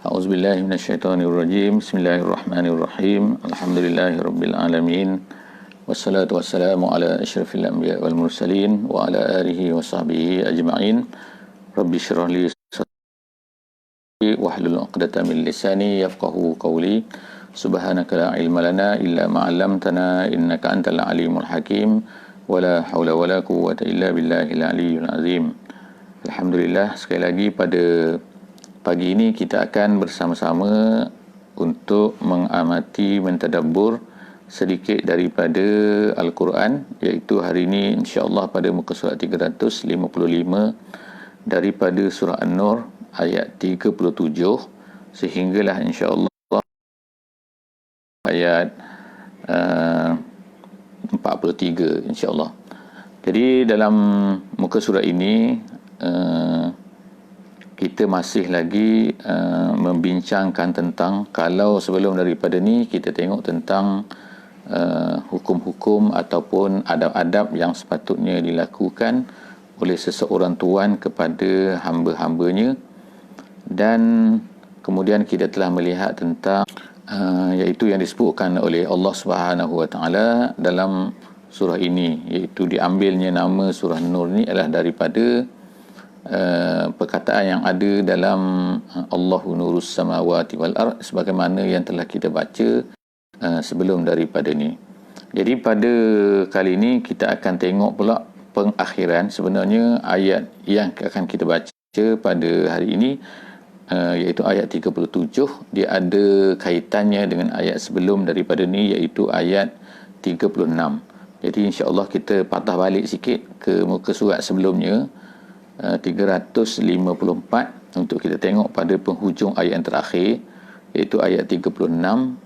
A'udzubillahi minasyaitonirrajim. Bismillahirrahmanirrahim. Alhamdulillahirabbil alamin. Wassalatu wassalamu ala asyrafil anbiya wal mursalin wa ala alihi wa sahbihi ajma'in. Rabbi shrah li sadri wahlul 'uqdatam min lisani yafqahu qawli. Subhanaka la ilma lana illa ma 'allamtana innaka antal alimul hakim. Wala haula wala quwwata illa billahil aliyyil azim. Alhamdulillah, sekali lagi pada pagi ini kita akan bersama-sama untuk mengamati, mentadabbur sedikit daripada Al-Quran, iaitu hari ini insya-Allah pada muka surat 355 daripada surah An-Nur ayat 37 sehinggalah insya-Allah ayat 43 insya-Allah. Jadi dalam muka surat ini kita masih lagi membincangkan tentang, kalau sebelum daripada ni kita tengok tentang hukum-hukum ataupun adab-adab yang sepatutnya dilakukan oleh seseorang tuan kepada hamba-hambanya, dan kemudian kita telah melihat tentang iaitu yang disebutkan oleh Allah Subhanahu Wa Taala dalam surah ini, iaitu diambilnya nama surah Nur ni adalah daripada perkataan yang ada dalam Allahu nurus samawati wal ard, sebagaimana yang telah kita baca sebelum daripada ni. Jadi pada kali ini kita akan tengok pula pengakhiran sebenarnya ayat yang akan kita baca pada hari ini, iaitu ayat 37. Dia ada kaitannya dengan ayat sebelum daripada ni, iaitu ayat 36. Jadi insya-Allah kita patah balik sikit ke muka surat sebelumnya, 354, untuk kita tengok pada penghujung ayat yang terakhir, iaitu ayat 36,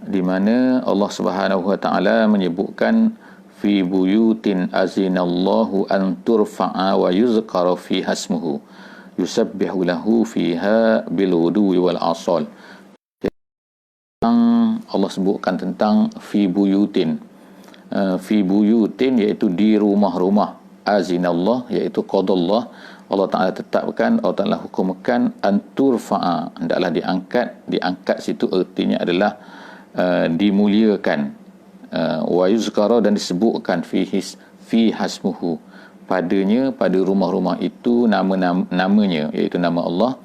di mana Allah Subhanahu Wa Taala menyebutkan fi buyutin azinallahu an turfa'a wa yuzkara fiha ismuhu yusabbihu lahu fiha bil ghudwi wal asal. Allah sebutkan tentang fi buyutin, fi buyutin iaitu di rumah-rumah, azinallah iaitu qadallah, Allah Ta'ala tetapkan, Allah Ta'ala hukumkan, anturfa'a, hendaklah diangkat situ artinya adalah dimuliakan, wa yuzkara, dan disebutkan fi hasmuhu, padanya, pada rumah-rumah itu namanya, iaitu nama Allah,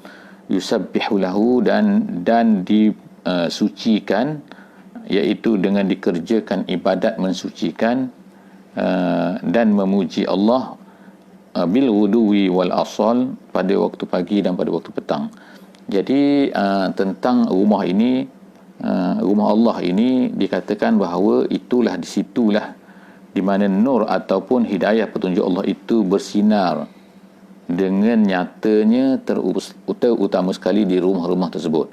yusabbihu lahu, dan disucikan, iaitu dengan dikerjakan ibadat mensucikan dan memuji Allah bil wuduwi wal asal, pada waktu pagi dan pada waktu petang. Jadi tentang rumah ini, rumah Allah ini, dikatakan bahawa itulah, disitulah di mana nur ataupun hidayah petunjuk Allah itu bersinar dengan nyatanya, terutama sekali di rumah-rumah tersebut.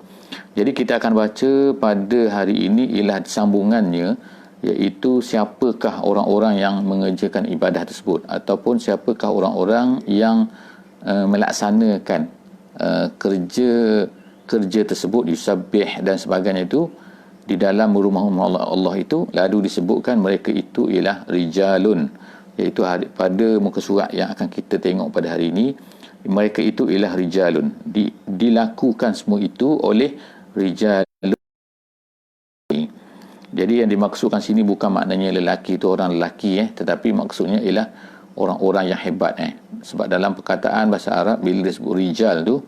Jadi kita akan baca pada hari ini ialah sambungannya, iaitu siapakah orang-orang yang mengerjakan ibadah tersebut, ataupun siapakah orang-orang yang melaksanakan kerja tersebut, yusabbih dan sebagainya itu di dalam rumah-rumah Allah itu. Lalu disebutkan mereka itu ialah rijalun, iaitu pada muka surat yang akan kita tengok pada hari ini, mereka itu ialah rijalun, dilakukan semua itu oleh rijalun. Jadi yang dimaksudkan sini bukan maknanya lelaki itu orang lelaki, tetapi maksudnya ialah orang-orang yang hebat. Sebab dalam perkataan bahasa Arab, bila disebut rijal tu,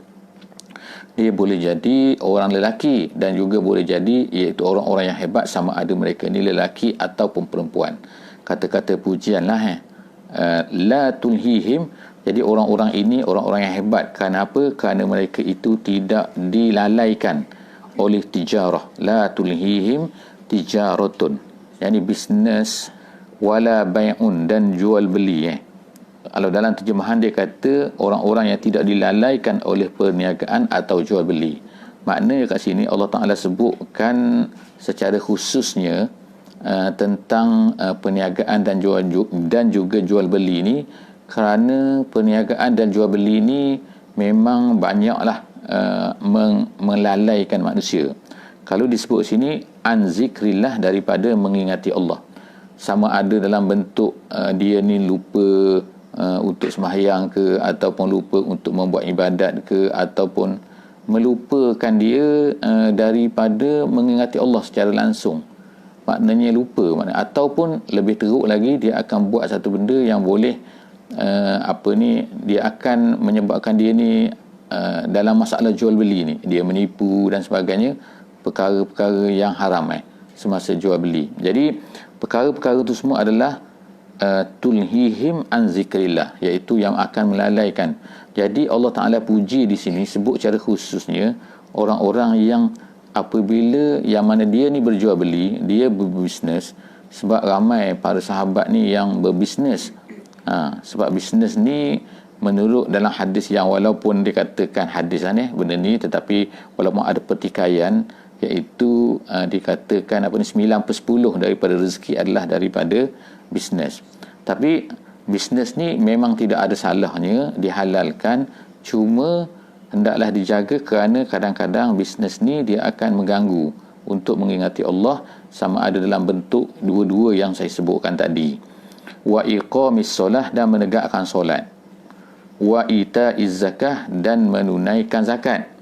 dia boleh jadi orang lelaki dan juga boleh jadi iaitu orang-orang yang hebat, sama ada mereka ni lelaki ataupun perempuan. Kata-kata pujian lah, la tulhihim, jadi orang-orang ini orang-orang yang hebat. Kerana apa? Kerana mereka itu tidak dilalaikan oleh tijarah. La tulhihim tijaratun, yakni bisnes, wala bai'un, dan jual beli. Kalau dalam terjemahan dia kata orang-orang yang tidak dilalaikan oleh perniagaan atau jual beli. Maknanya kat sini Allah Ta'ala sebutkan secara khususnya tentang perniagaan dan juga jual beli ni, kerana perniagaan dan jual beli ni memang banyaklah melalaikan manusia. Kalau disebut sini an zikrillah, daripada mengingati Allah, sama ada dalam bentuk dia ni lupa untuk sembahyang ke, ataupun lupa untuk membuat ibadat ke, ataupun melupakan dia daripada mengingati Allah secara langsung. Maknanya lupa, ataupun lebih teruk lagi, dia akan buat satu benda yang boleh dia akan menyebabkan dia ni dalam masalah jual beli ni, dia menipu dan sebagainya, perkara-perkara yang haram semasa jual beli. Jadi perkara-perkara itu semua adalah tulhihim an zikrillah, iaitu yang akan melalaikan. Jadi Allah Ta'ala puji di sini, sebut secara khususnya orang-orang yang apabila yang mana dia ni berjual beli, dia berbisnes. Sebab ramai para sahabat ni yang berbisnes. Sebab bisnes ni menurut dalam hadis yang walaupun dikatakan hadis benda ni, tetapi walaupun ada pertikaian, iaitu dikatakan 9/10 daripada rezeki adalah daripada bisnes. Tapi bisnes ni memang tidak ada salahnya, dihalalkan, cuma hendaklah dijaga kerana kadang-kadang bisnes ni dia akan mengganggu untuk mengingati Allah, sama ada dalam bentuk dua-dua yang saya sebutkan tadi. Wa iqamis solah, dan menegakkan solat. Wa ita'iz zakah, dan menunaikan zakat.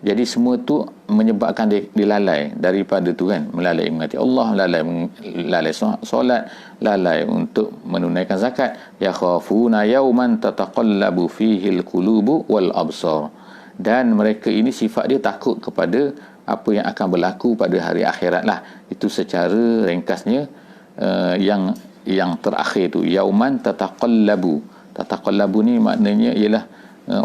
Jadi semua tu menyebabkan dia lalai daripada tu kan, melalai mengingati Allah, lalai solat, lalai untuk menunaikan zakat. Ya khafuna yawman tataqallabu fihi al-qulubu wal absar. Dan mereka ini sifat dia takut kepada apa yang akan berlaku pada hari akhirat lah. Itu secara ringkasnya yang terakhir tu, yauman tataqallabu. Tataqallabu ni maknanya ialah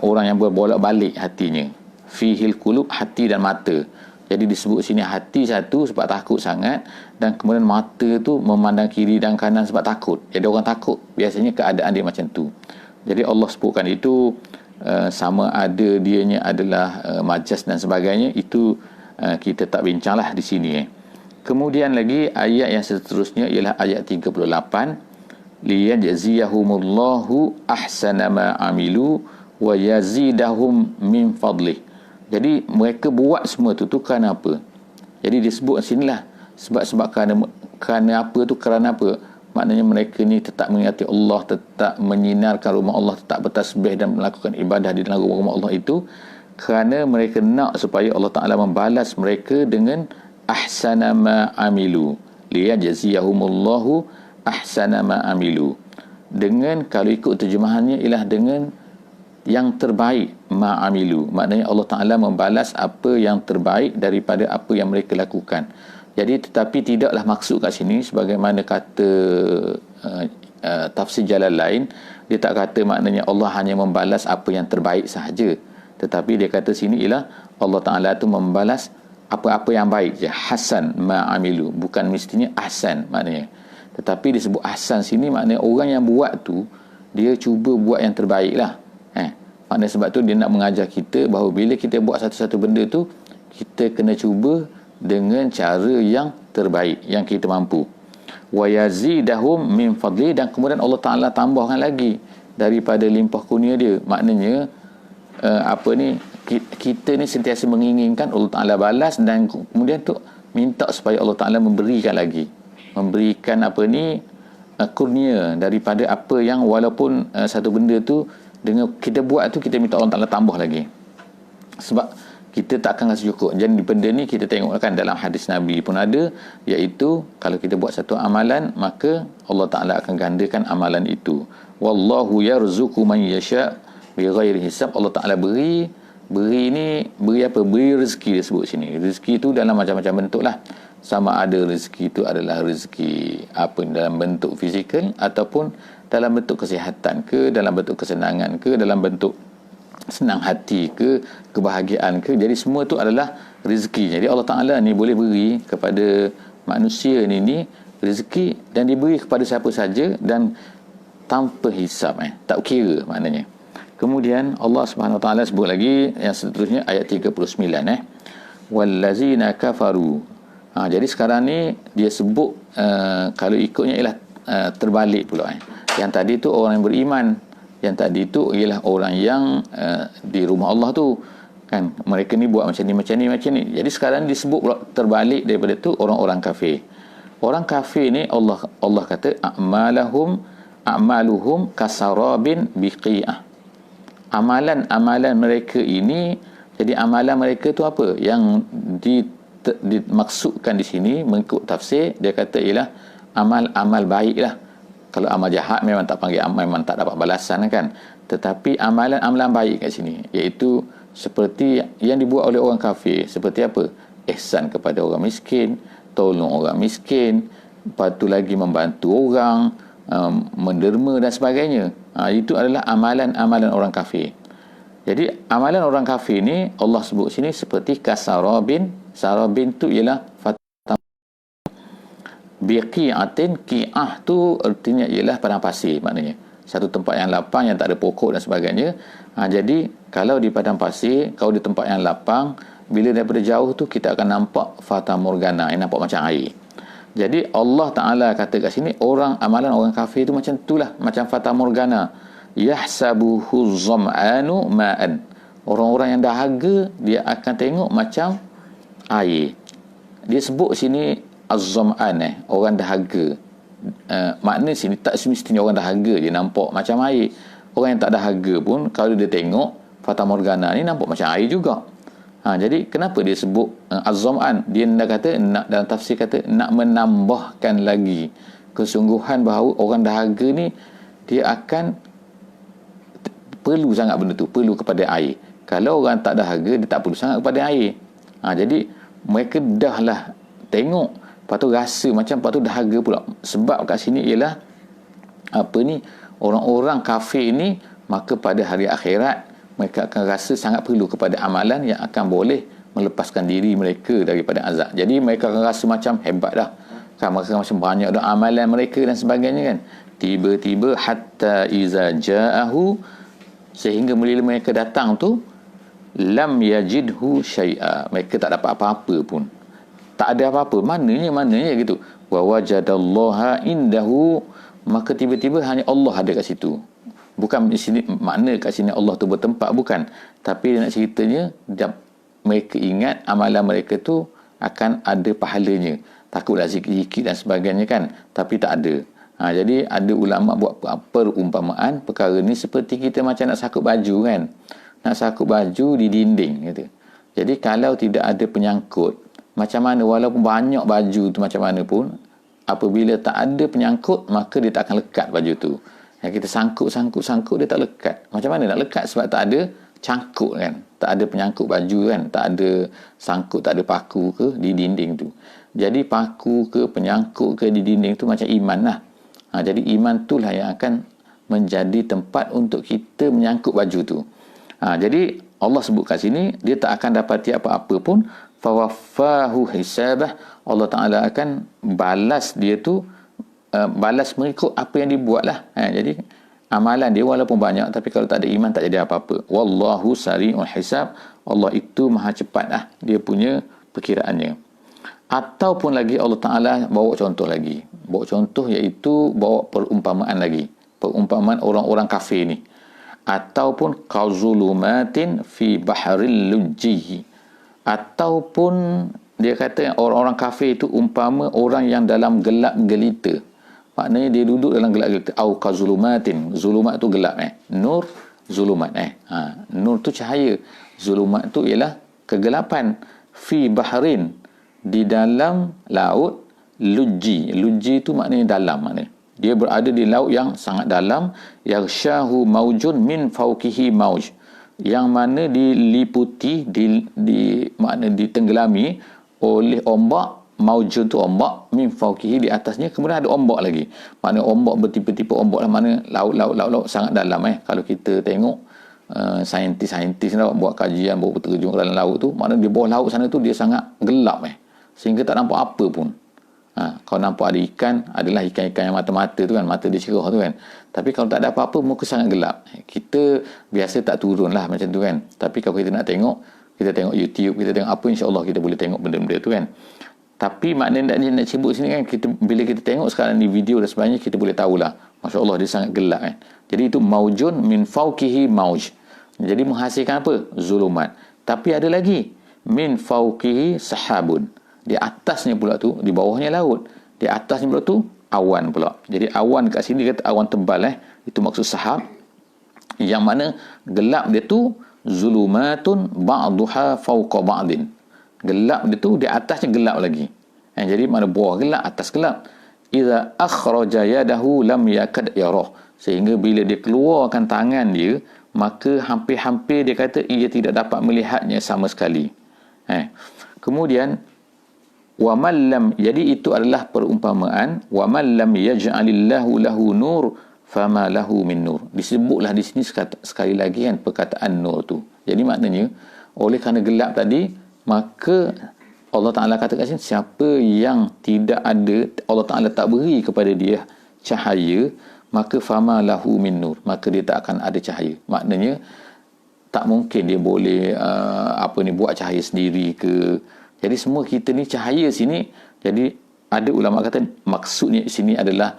orang yang berbolak-balik hatinya. Fihil qulub, hati dan mata. Jadi disebut sini hati satu sebab takut sangat, dan kemudian mata tu memandang kiri dan kanan sebab takut. Jadi orang takut, biasanya keadaan dia macam tu. Jadi Allah sebutkan itu sama ada dianya adalah majas dan sebagainya, itu kita tak bincanglah di sini. Kemudian lagi ayat yang seterusnya ialah ayat 38, liyajziyahumullahu ahsana ma amilu wa yazidahum min fadlih. Jadi mereka buat semua tu kerana apa? Jadi disebut sinilah sebab kerana apa tu, kerana apa? Maknanya mereka ni tetap mengingati Allah, tetap menyinarkan rumah Allah, tetap bertasbih dan melakukan ibadah di dalam rumah Allah itu kerana mereka nak supaya Allah Ta'ala membalas mereka dengan ahsana ma amilu. Liyajziyahumullahu ahsana ma amilu. Dengan, kalau ikut terjemahannya, ialah dengan yang terbaik ma'amilu. Maknanya Allah Ta'ala membalas apa yang terbaik daripada apa yang mereka lakukan. Jadi tetapi tidaklah maksud kat sini sebagaimana kata tafsir Jalalain, dia tak kata maknanya Allah hanya membalas apa yang terbaik sahaja. Tetapi dia kata sini ialah Allah Ta'ala tu membalas apa-apa yang baik je. Hasan ma'amilu. Bukan mestinya ahsan maknanya. Tetapi disebut ahsan sini maknanya orang yang buat tu, dia cuba buat yang terbaik lah. Maknanya sebab tu dia nak mengajar kita bahawa bila kita buat satu-satu benda tu, kita kena cuba dengan cara yang terbaik yang kita mampu. Wa yazidahum min fadli, dan kemudian Allah Ta'ala tambahkan lagi daripada limpah kurnia dia. Maknanya kita ni sentiasa menginginkan Allah Ta'ala balas, dan kemudian tu minta supaya Allah Ta'ala memberikan lagi, memberikan kurnia daripada apa yang walaupun satu benda tu dengan kita buat tu, kita minta Allah Ta'ala tambah lagi, sebab kita tak akan rasa cukup. Jadi benda ni kita tengok kan dalam hadis Nabi pun ada, iaitu kalau kita buat satu amalan, maka Allah Ta'ala akan gandakan amalan itu. Wallahu yarzuqu man yasha' bighairi hisab. Allah Ta'ala beri apa? Beri rezeki, dia sebut sini. Rezeki tu dalam macam-macam bentuk lah. Sama ada rezeki itu adalah rezeki dalam bentuk fizikal, ataupun dalam bentuk kesihatan ke, dalam bentuk kesenangan ke, dalam bentuk senang hati ke, kebahagiaan ke. Jadi semua itu adalah rezeki. Jadi Allah Ta'ala ni boleh beri kepada manusia ni rezeki, dan diberi kepada siapa saja dan tanpa hisab, tak kira maknanya. Kemudian Allah Subhanahu Wa Ta'ala sebut lagi yang seterusnya ayat 39, wallazina kafaru. Jadi sekarang ni dia sebut kalau ikutnya ialah terbalik pula. Yang tadi tu orang yang beriman, yang tadi tu ialah orang yang di rumah Allah tu kan, mereka ni buat macam ni. Jadi sekarang disebut pula terbalik daripada tu orang-orang kafir. Orang kafir ni Allah kata a'maluhum kasarabin biqi'ah. Amalan mereka ini Jadi amalan mereka tu apa? Yang dimaksudkan di sini mengikut tafsir, dia kata ialah amal-amal baik lah. Kalau amal jahat memang tak panggil amal, memang tak dapat balasan kan. Tetapi amalan-amalan baik kat sini, iaitu seperti yang dibuat oleh orang kafir. Seperti apa? Ihsan kepada orang miskin, tolong orang miskin, lepas tu lagi membantu orang, menderma dan sebagainya. Itu adalah amalan-amalan orang kafir. Jadi amalan orang kafir ni Allah sebut sini seperti kasarabin. Sarabin tu ialah biqi'atin. Qi'ah tu artinya ialah padang pasir, maknanya satu tempat yang lapang yang tak ada pokok dan sebagainya. Jadi kalau di padang pasir, kalau di tempat yang lapang, bila daripada jauh tu kita akan nampak fata morgana, yang nampak macam air. Jadi Allah Ta'ala kata kat sini, amalan orang kafir tu macam itulah, macam fata morgana. Yahsabuhu zam'anu ma'an. Orang-orang yang dahaga, dia akan tengok macam air. Dia sebut sini az-zam'an, orang dahaga. Makna sini tak semestinya orang dahaga dia nampak macam air. Orang yang tak dahaga pun kalau dia tengok fata morgana ni nampak macam air juga. Jadi kenapa dia sebut az-zam'an? Dia nak kata, dalam tafsir kata nak menambahkan lagi kesungguhan bahawa orang dahaga ni dia akan perlu sangat benda tu, perlu kepada air. Kalau orang tak dahaga, dia tak perlu sangat kepada air. Jadi mereka dah lah tengok, lepas tu rasa macam, lepas tu dahaga pula. Sebab kat sini ialah orang-orang kafir ni, maka pada hari akhirat mereka akan rasa sangat perlu kepada amalan yang akan boleh melepaskan diri mereka daripada azab. Jadi mereka akan rasa macam hebat dah kan, mereka macam banyak dah amalan mereka dan sebagainya kan. Tiba-tiba hatta iza ja'ahu, sehingga bila mereka datang tu, lam yajidhu syai'a, mereka tak dapat apa-apa pun, tak ada apa-apa. Maknanya gitu. Wa wajadallaha indahu, maka tiba-tiba hanya Allah ada kat situ. Bukan di sini makna kat sini Allah tu bertempat, bukan. Tapi dia nak ceritanya, mereka ingat amalan mereka tu akan ada pahalanya. Takutlah zikir-zikir dan sebagainya kan, tapi tak ada. Jadi ada ulama buat perumpamaan perkara ni seperti kita macam nak sakut baju kan. Nak sakut baju di dinding gitu. Jadi kalau tidak ada penyangkut, macam mana walaupun banyak baju tu macam mana pun, apabila tak ada penyangkut, maka dia tak akan lekat baju tu. Yang kita sangkut dia tak lekat. Macam mana nak lekat? Sebab tak ada cangkut kan. Tak ada penyangkut baju kan. Tak ada sangkut, tak ada paku ke di dinding tu. Jadi paku ke penyangkut ke di dinding tu macam iman lah. Jadi iman itulah yang akan menjadi tempat untuk kita menyangkut baju tu. Jadi Allah sebut kat sini, dia tak akan dapati apa-apa pun. Fawaffahu hisabah, Allah Ta'ala akan balas dia tu, balas mengikut apa yang dibuat lah. Jadi amalan dia walaupun banyak, tapi kalau tak ada iman tak jadi apa-apa. Wallahu sari'ul hisab, Allah itu maha cepat lah dia punya perkiraannya. Ataupun lagi Allah Ta'ala bawa contoh lagi. Bawa contoh iaitu bawa perumpamaan lagi. Perumpamaan orang-orang kafir ni. Ataupun kazulumatin fi bahril lujji. Ataupun dia kata orang-orang kafir itu umpama orang yang dalam gelap gelita. Maknanya dia duduk dalam gelap gelita. Au kazulumatin. Zulumat tu gelap Nur, zulumat Nur tu cahaya. Zulumat tu ialah kegelapan. Fi bahrin, di dalam laut. Lujji tu maknanya dalam, maknanya dia berada di laut yang sangat dalam. Yaghshahu maujun min fawqihi mauj, yang mana diliputi makna ditenggelami oleh ombak. Maujun tu ombak, min fawqihi di atasnya, kemudian ada ombak lagi. Makna ombak bertipe-tipe ombak lah, mana laut sangat dalam Kalau kita tengok saintis nak buat kajian, buat terjun ke dalam laut tu, makna di bawah laut sana tu dia sangat gelap sehingga tak nampak apa pun. Kalau nampak ada ikan, adalah ikan-ikan yang mata-mata tu kan, mata dia cerah tu kan. Tapi kalau tak ada apa-apa, muka sangat gelap. Kita biasa tak turun lah macam tu kan. Tapi kalau kita nak tengok, kita tengok YouTube, kita tengok apa, insya-Allah kita boleh tengok benda-benda tu kan. Tapi maknanya nak sebut sini kan, bila kita tengok sekarang ni video dan sebagainya, kita boleh tahulah, masya-Allah dia sangat gelap Jadi itu maujun min fawqihi mauj. Jadi menghasilkan apa? Zulumat. Tapi ada lagi, min fawqihi sahabun. Di atasnya pula tu, di bawahnya laut. Di atasnya pula tu awan pula. Jadi awan kat sini kata awan tebal Itu maksud sahab. Yang mana gelap dia tu zulumatun ba'duha fawqa ba'din. Gelap dia tu, di atasnya gelap lagi. Jadi mana bawah gelap, atas gelap. Idza akhraja yadahu lam yakad yarah. Sehingga bila dia keluarkan tangan dia, maka hampir-hampir dia kata ia tidak dapat melihatnya sama sekali. Kemudian wa man lam, jadi itu adalah perumpamaan, wa man lam yaj'alillahu lahu nur fama lahu min nur. Disebutlah di sini sekali lagi kan perkataan nur tu. Jadi maknanya oleh kerana gelap tadi, maka Allah Ta'ala kata kat sini, siapa yang tidak ada, Allah Ta'ala tak beri kepada dia cahaya, maka fama lahu min nur, maka dia tak akan ada cahaya. Maknanya tak mungkin dia boleh buat cahaya sendiri ke. Jadi semua kita ni cahaya sini. Jadi ada ulama kata maksudnya di sini adalah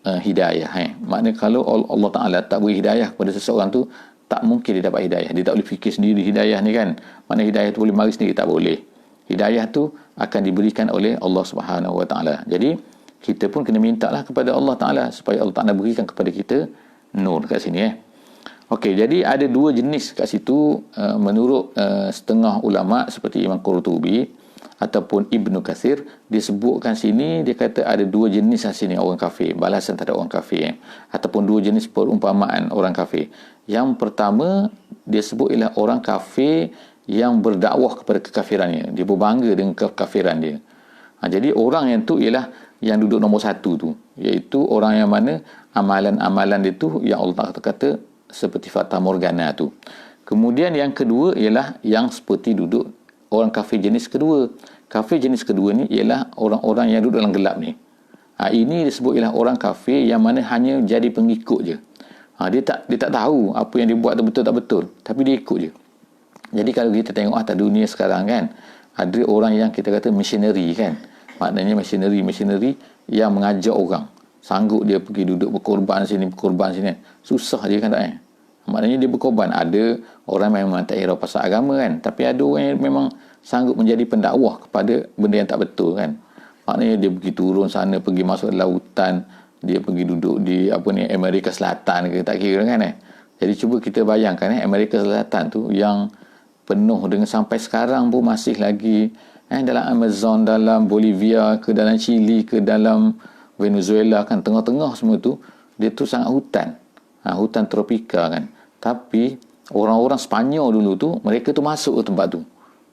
hidayah. Maknanya kalau Allah Ta'ala tak beri hidayah kepada seseorang tu, tak mungkin dia dapat hidayah. Dia tak boleh fikir sendiri hidayah ni kan. Maknanya hidayah tu boleh mari sendiri, tak boleh. Hidayah tu akan diberikan oleh Allah Subhanahu Wa Ta'ala. Jadi kita pun kena mintalah kepada Allah Ta'ala supaya Allah Ta'ala berikan kepada kita nur kat sini. Okey, jadi ada dua jenis kat situ menurut setengah ulama seperti Imam Qurtubi ataupun Ibnu Katsir disebutkan sini, dia kata ada dua jenis kat sini orang kafir, balasan terhadap orang kafir ataupun dua jenis perumpamaan orang kafir. Yang pertama dia sebut ialah orang kafir yang berdakwah kepada kekafirannya. Dia berbangga dengan kekafiran dia. Jadi orang yang tu ialah yang duduk nombor satu tu, iaitu orang yang mana amalan-amalan dia tu yang Allah kata seperti Fata Morgana tu. Kemudian yang kedua ialah yang seperti duduk orang kafir jenis kedua. Kafir jenis kedua ni ialah orang-orang yang duduk dalam gelap ni. Ini disebut ialah orang kafir yang mana hanya jadi pengikut je. Dia tak tahu apa yang dia buat tu betul tak betul, tapi dia ikut je. Jadi kalau kita tengok atas dunia sekarang kan, ada orang yang kita kata missionary kan. Maknanya missionary yang mengajak orang. Sanggup dia pergi duduk berkorban sini. Susah je kan tak Maknanya dia berkorban. Ada orang yang memang tak kira pasal agama kan. Tapi ada orang yang memang sanggup menjadi pendakwah kepada benda yang tak betul kan. Maknanya dia pergi turun sana, pergi masuk lautan. Dia pergi duduk di Amerika Selatan ke, tak kira kan Jadi cuba kita bayangkan Amerika Selatan tu yang penuh dengan sampai sekarang pun masih lagi dalam Amazon, dalam Bolivia ke, dalam Chile ke, dalam Venezuela kan, tengah-tengah semua tu dia tu sangat hutan, hutan tropika kan. Tapi orang-orang Sepanyol dulu tu, mereka tu masuk ke tempat tu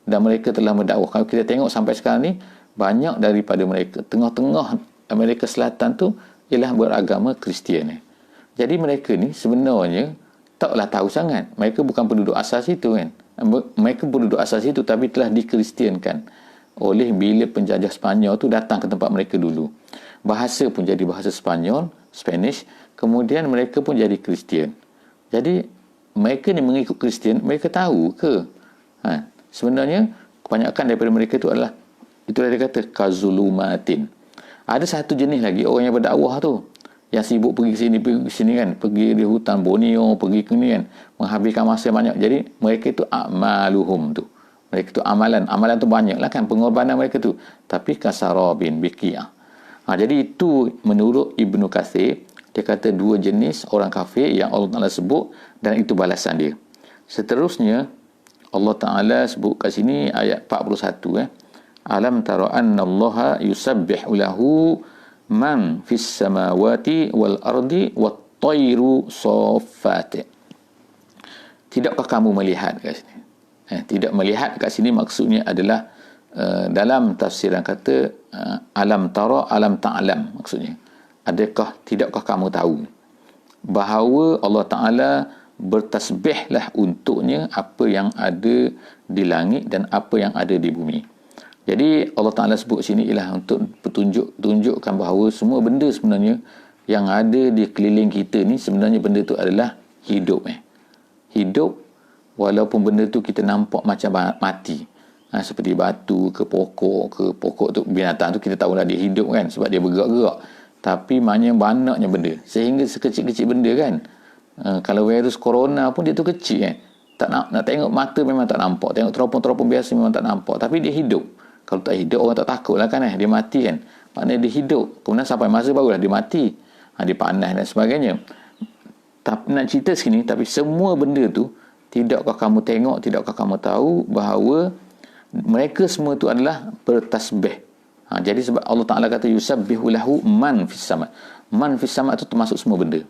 dan mereka telah mendakwah. Kalau kita tengok sampai sekarang ni, banyak daripada mereka tengah-tengah Amerika Selatan tu ialah beragama Kristian Jadi mereka ni sebenarnya taklah tahu sangat, mereka bukan penduduk asal situ kan. Mereka penduduk asal situ tapi telah dikristiankan oleh bila penjajah Sepanyol tu datang ke tempat mereka dulu. Bahasa pun jadi bahasa Spanyol, Spanish, kemudian mereka pun jadi Kristian. Jadi mereka ni mengikut Kristian, mereka tahu ke sebenarnya kebanyakan daripada mereka tu adalah, itulah dia kata kazulumatin. Ada satu jenis lagi orang yang berdakwah tu, yang sibuk pergi ke sini kan, pergi di hutan Borneo, pergi ke ni kan, menghabiskan masa banyak. Jadi mereka itu a'maluhum tu, mereka tu amalan tu banyak lah kan, pengorbanan mereka tu. Tapi kasarabin biqiyah. Jadi itu menurut Ibnu Katsir, dia kata dua jenis orang kafir yang Allah Ta'ala sebut dan itu balasan dia. Seterusnya Allah Ta'ala sebut kat sini ayat 41 Alam tara anna Allaha yusabbihu lahu man fis samawati wal ardi wat tayru saffat. Tidakkah kamu melihat kat sini? Tidak melihat kat sini maksudnya adalah dalam tafsiran kata alam tara alam ta'lam, maksudnya tidakkah kamu tahu bahawa Allah Ta'ala bertasbihlah untuknya apa yang ada di langit dan apa yang ada di bumi. Jadi Allah Ta'ala sebut sini ialah untuk tunjukkan bahawa semua benda sebenarnya yang ada di keliling kita ni sebenarnya benda tu adalah hidup. Hidup walaupun benda tu kita nampak macam mati. Seperti batu ke pokok tu, binatang tu kita tahu lah dia hidup kan sebab dia bergerak-gerak. Tapi banyaknya benda. Sehingga sekecil-kecil benda kan. Kalau virus corona pun dia tu kecil kan. Tak nak tengok mata memang tak nampak. Tengok teropong-teropong biasa memang tak nampak. Tapi dia hidup. Kalau tak hidup orang tak takut lah kan dia mati kan. Maknanya dia hidup. Kemudian sampai masa barulah dia mati. Dia panas dan sebagainya. Tapi nak cerita sini, tapi semua benda tu tidakkah kamu tengok, tidakkah kamu tahu bahawa mereka semua itu adalah bertasbih. Jadi sebab Allah Ta'ala kata yusabbihu lahu man fis sama. Man fis sama itu termasuk semua benda.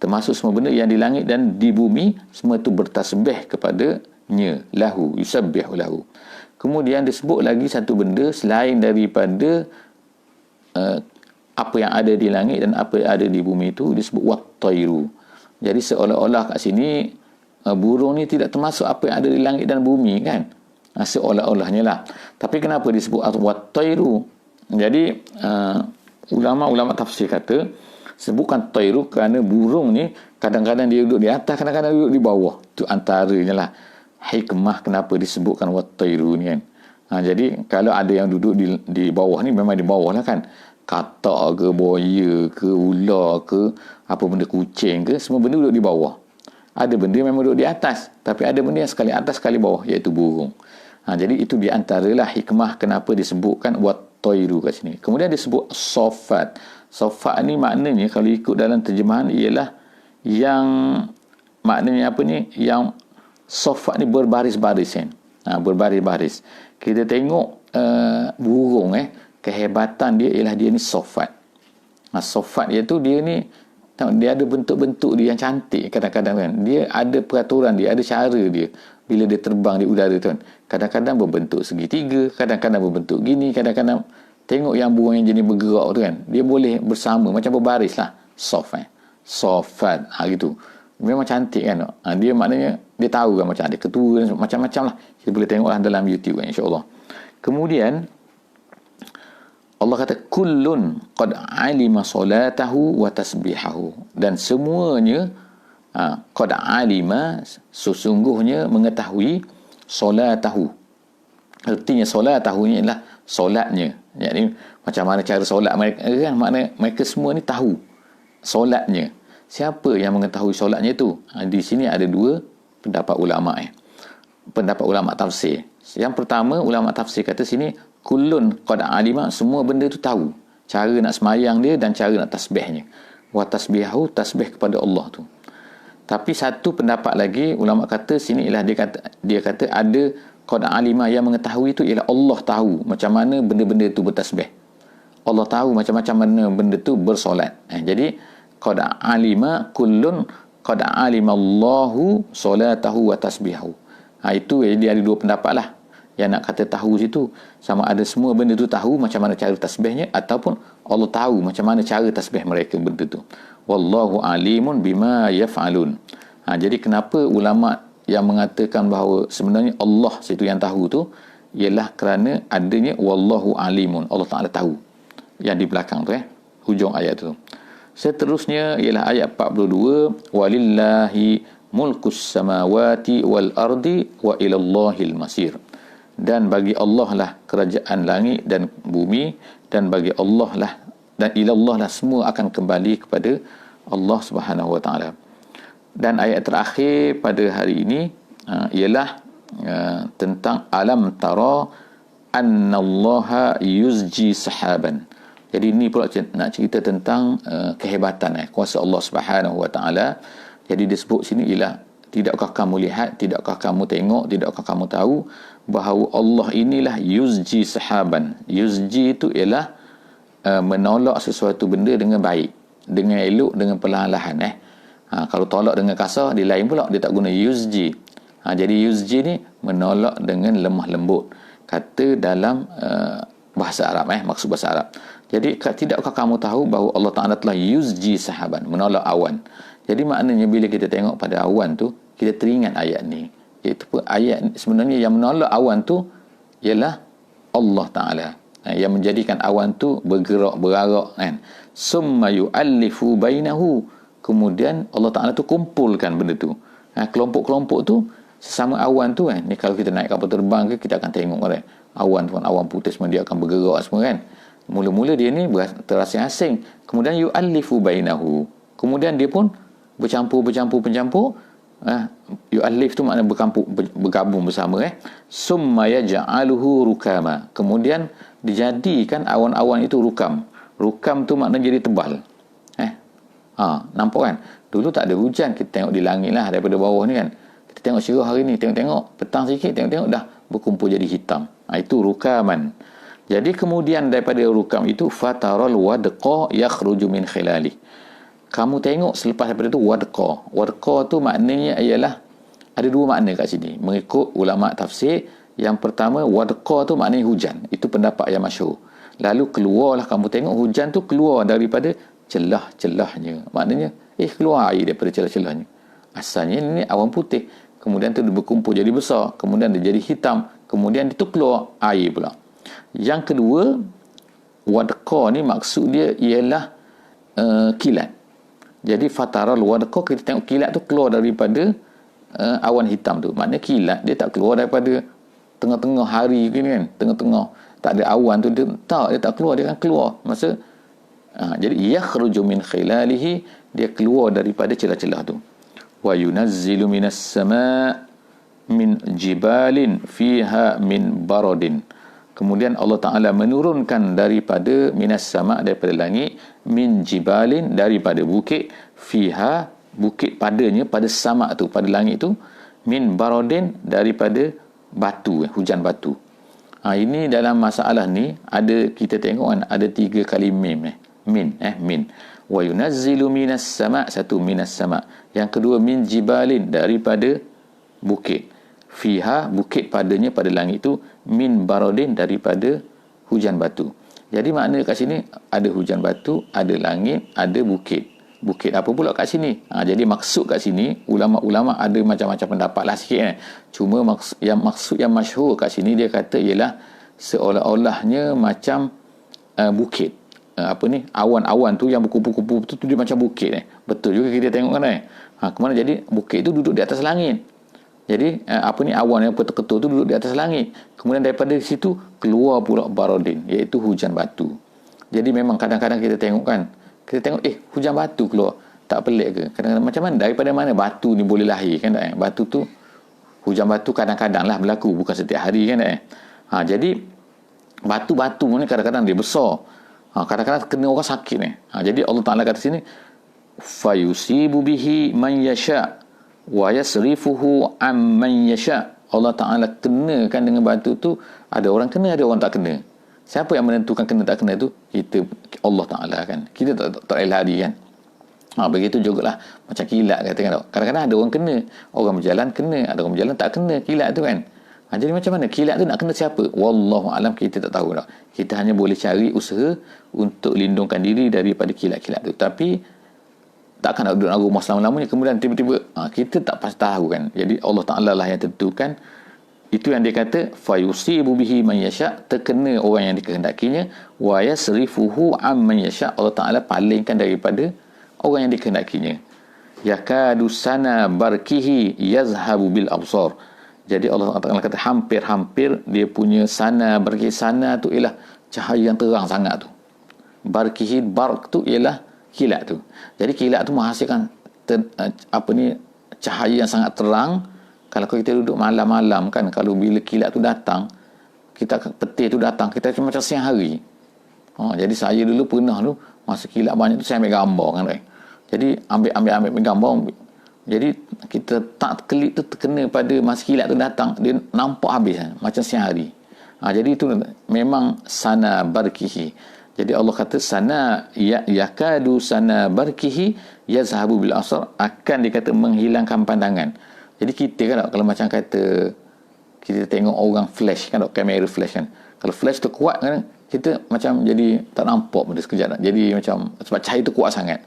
Termasuk semua benda yang di langit dan di bumi, semua itu bertasbih kepadanya. Lahu, yusabbihu lahu. Kemudian disebut lagi satu benda selain daripada apa yang ada di langit dan apa yang ada di bumi itu, disebut wat-tairu. Jadi seolah-olah kat sini burung ni tidak termasuk apa yang ada di langit dan bumi kan. Seolah-olahnya lah. Tapi kenapa disebut wat-tairu? Jadi ulama-ulama tafsir kata sebutkan tairu kerana burung ni kadang-kadang dia duduk di atas, kadang-kadang duduk di bawah. Itu antaranya lah hikmah kenapa disebutkan wat-tairu ni kan. Jadi kalau ada yang duduk di bawah ni, memang di bawah lah kan. Katak ke, buaya ke, ular ke, apa benda, kucing ke, semua benda duduk di bawah. Ada benda memang duduk di atas, tapi ada benda yang sekali atas sekali bawah, iaitu burung. Jadi itu di antaralah hikmah kenapa disebutkan wat-tairu kat sini. Kemudian disebut sofat. Sofat ni maknanya kalau ikut dalam terjemahan ialah yang maknanya apa ni, yang sofat ni berbaris-baris kan. Berbaris-baris. Kita tengok burung kehebatan dia ialah dia ni sofat. Sofat iaitu dia ni, dia ada bentuk-bentuk dia yang cantik kadang-kadang kan. Dia ada peraturan dia, ada cara dia bila dia terbang di udara tu kan. Kadang-kadang berbentuk segitiga, kadang-kadang berbentuk gini, kadang-kadang tengok yang burung yang jenis bergerak tu kan, dia boleh bersama macam berbaris lah. Sofat gitu. Memang cantik kan. Dia maknanya dia tahu kan, macam ada ketua, macam-macam lah. Kita boleh tengok lah dalam YouTube kan, insya-Allah. Kemudian Allah kata kullun qad alima salatahu wa tasbihahu, dan semuanya qad alima sesungguhnya mengetahui salatahu. Artinya salatahu ni adalah solatnya. Yakni macam mana cara solat mereka kan, makna mereka semua ni tahu solatnya. Siapa yang mengetahui solatnya itu? Di sini ada dua pendapat ulama pendapat ulama tafsir. Yang pertama, ulama tafsir kata sini kullun qad alima, semua benda tu tahu cara nak semayang dia dan cara nak tasbihnya. Wa tasbihu, tasbih kepada Allah tu. Tapi satu pendapat lagi ulama kata sini ialah dia kata ada qad alima, yang mengetahui itu ialah Allah tahu macam mana benda-benda tu bertasbih. Allah tahu macam-macam mana benda tu bersolat. Jadi qad alima kullun qad alima Allahu salatahu wa tasbihu. Itu dia ada dua pendapat lah. Yang nak kata tahu situ sama ada semua benda tu tahu macam mana cara tasbihnya, ataupun Allah tahu macam mana cara tasbih mereka benda tu. Wallahu alimun bima yaf'alun. Jadi kenapa ulama yang mengatakan bahawa sebenarnya Allah situ yang tahu tu ialah kerana adanya wallahu alimun, Allah Ta'ala tahu yang di belakang tu hujung ayat tu. Seterusnya ialah ayat 42, walillahi mulkus samawati wal ardi wa ilallahil masir. Dan bagi Allah lah kerajaan langit dan bumi, dan bagi Allah lah dan ilallah lah semua akan kembali kepada Allah Subhanahu wa taala. Dan ayat terakhir pada hari ini ialah tentang alam tara annallaha yuzji sahaban. Jadi ini pula nak cerita tentang kehebatan kuasa Allah Subhanahu wa taala. Jadi disebut sini ialah tidakkah kamu lihat, tidakkah kamu tengok, tidakkah kamu tahu bahawa Allah inilah yuzji sahaban. Yuzji itu ialah menolak sesuatu benda dengan baik, dengan elok, dengan perlahan-lahan. Kalau tolak dengan kasar, dia lain pula, dia tak guna yuzji. Jadi yuzji ni menolak dengan lemah lembut. Kata dalam bahasa Arab, maksud bahasa Arab. Jadi tidakkah kamu tahu bahawa Allah Ta'ala telah yuzji sahaban, menolak awan. Jadi maknanya bila kita tengok pada awan tu, kita teringat ayat ni. Iaitu ayat sebenarnya yang menolak awan tu ialah Allah Ta'ala. Yang menjadikan awan tu bergerak, berarak kan. Summa yu'allifu bainahu. Kemudian Allah Ta'ala tu kumpulkan benda tu. Kelompok-kelompok tu sesama awan tu kan. Ni kalau kita naik kapal terbang ke, kita akan tengok kan. Awan tu kan, awan putih semua dia akan bergerak semua kan. Mula-mula dia ni terasa asing. Kemudian yu'allifu bainahu. Kemudian dia pun bercampur. Yu'allif tu makna bergabung bersama summa yaj'aluhu rukama. Kemudian dijadikan awan-awan itu rukam. Rukam tu makna jadi tebal. Nampak kan? Dulu tak ada hujan, kita tengok di langit lah daripada bawah ni kan. Kita tengok syirah hari ni, tengok petang sikit, tengok dah berkumpul jadi hitam. Itu rukaman. Jadi kemudian daripada rukam itu fataral wadqa yakhruju min khilali. Kamu tengok selepas daripada tu wadqa. Wadqa tu maknanya ialah ada dua makna kat sini. Mengikut ulama tafsir, yang pertama wadqa tu maknanya hujan. Itu pendapat yang masyhur. Lalu keluarlah kamu tengok hujan tu keluar daripada celah-celahnya. Maknanya keluar air daripada celah-celahnya. Asalnya ini awan putih. Kemudian tu dia berkumpul jadi besar. Kemudian dia jadi hitam. Kemudian itu keluar air pula. Yang kedua, wadqa ni maksud dia ialah kilat. Jadi fataral wadqa, kita tengok kilat tu keluar daripada awan hitam tu. Maknanya kilat dia tak keluar daripada tengah-tengah hari gini kan. Tengah-tengah tak ada awan tu, dia tak keluar, dia akan keluar masa jadi yakhruju min khilalihi, dia keluar daripada celah-celah tu. Wa yunazzilu minas sama' min jibalin fiha min baradin. Kemudian Allah Ta'ala menurunkan daripada minas sama', daripada langit, min jibalin, daripada bukit, fiha, bukit padanya, pada sama' tu, pada langit tu, min baradin, daripada batu, hujan batu. Ini dalam masalah ni ada, kita tengok kan, ada 3 kali min. Wa yunazzilu minas sama', satu minas sama', yang kedua min jibalin, daripada bukit, fiha, bukit padanya, pada langit itu, min baradin, daripada hujan batu. Jadi makna kat sini ada hujan batu, ada langit, ada bukit. Bukit apa pula kat sini? Jadi maksud kat sini, ulama-ulama ada macam-macam pendapat lah sikit. Cuma maksud yang masyhur kat sini, dia kata ialah seolah-olahnya macam bukit. Awan-awan tu yang berkumpul-kumpul tu dia macam bukit. Betul juga kita tengok kan. Kemana jadi bukit tu duduk di atas langit. Jadi awan yang ketul-ketul tu duduk di atas langit. Kemudian daripada situ keluar pula baradin, iaitu hujan batu. Jadi memang kadang-kadang kita tengok kan, hujan batu keluar. Tak pelik ke? Kadang-kadang macam mana? Daripada mana batu ni boleh lahir kan tak? Batu tu, hujan batu kadang-kadang lah berlaku, bukan setiap hari kan tak? Jadi batu-batu ni kadang-kadang dia besar. Kadang-kadang kena orang sakit ni. Jadi Allah Ta'ala kata sini, fayusibu bihi man yasha' wa yasrifuhu amman yasha'. Allah Ta'ala kenakan dengan batu tu, ada orang kena, ada orang tak kena. Siapa yang menentukan kena tak kena tu? Kita, Allah Ta'ala kan. Kita tak lari kan. Begitu jugalah macam kilat kata kan. Kadang-kadang ada orang kena, orang berjalan kena, ada orang berjalan tak kena kilat tu kan. Jadi macam mana? Kilat tu nak kena siapa? Wallahu alam, kita tak tahu dah. Kita hanya boleh cari usaha untuk lindungkan diri daripada kilat-kilat tu. Tapi takkan nak duduk rumah selama-lamanya kemudian tiba-tiba kita tak pasti tahu kan. Jadi Allah Ta'ala lah yang tentukan. Itu yang dia kata fayusibu bihi man yasha', terkena orang yang dikehendakinya, wa yasrifuhu amman yasha', Allah Ta'ala palingkan daripada orang yang dikehendakinya. Yakadu sana barkihi yazhabu bil absar. Jadi Allah Ta'ala kata hampir-hampir dia punya sana, barki sana tu ialah cahaya yang terang sangat tu. Barkihi, bark tu ialah kilat tu. Jadi kilat tu menghasilkan cahaya yang sangat terang. Kalau kita duduk malam-malam kan, kalau bila kilat tu datang, petir tu datang, kita macam siang hari. Jadi saya dulu pernah tu, masa kilat banyak tu saya ambil gambar kan. Jadi ambil gambar. Jadi kita tak kelip tu terkena pada masa kilat tu datang, dia nampak habis macam siang hari. Jadi itu memang sana barkihi. Jadi Allah kata sana yakadu sana barkihi yazhabu bil asar, akan dikata menghilangkan pandangan. Jadi kita kan kalau macam kata kita tengok orang flash kan, kamera flash kan. Kalau flash tu kuat kan, kita macam jadi tak nampak benda sekejap. Jadi macam sebab cahaya tu kuat sangat.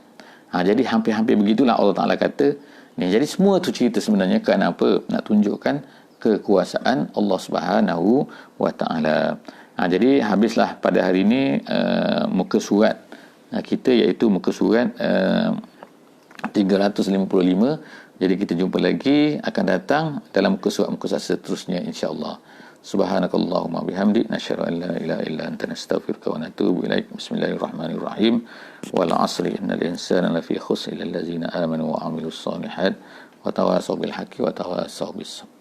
Jadi hampir-hampir begitulah Allah Ta'ala kata ni. Jadi semua tu cerita sebenarnya kerana apa? Nak tunjukkan kekuasaan Allah Subhanahu wa Ta'ala. Jadi habislah pada hari ini muka surat kita, iaitu muka surat 355. Jadi kita jumpa lagi akan datang dalam muka surat seterusnya insya-Allah. Subhanakallahumma bihamdik, nasyhadu an la ilaha illa anta, nastaghfiruka wa natubu ilaik. Bismillahirrahmanirrahim. Wal 'asri innal insana lafi khusr illa allazina amanu wa 'amilus solihat wa tawassaw bil haqqi wa tawassaw bis sabr.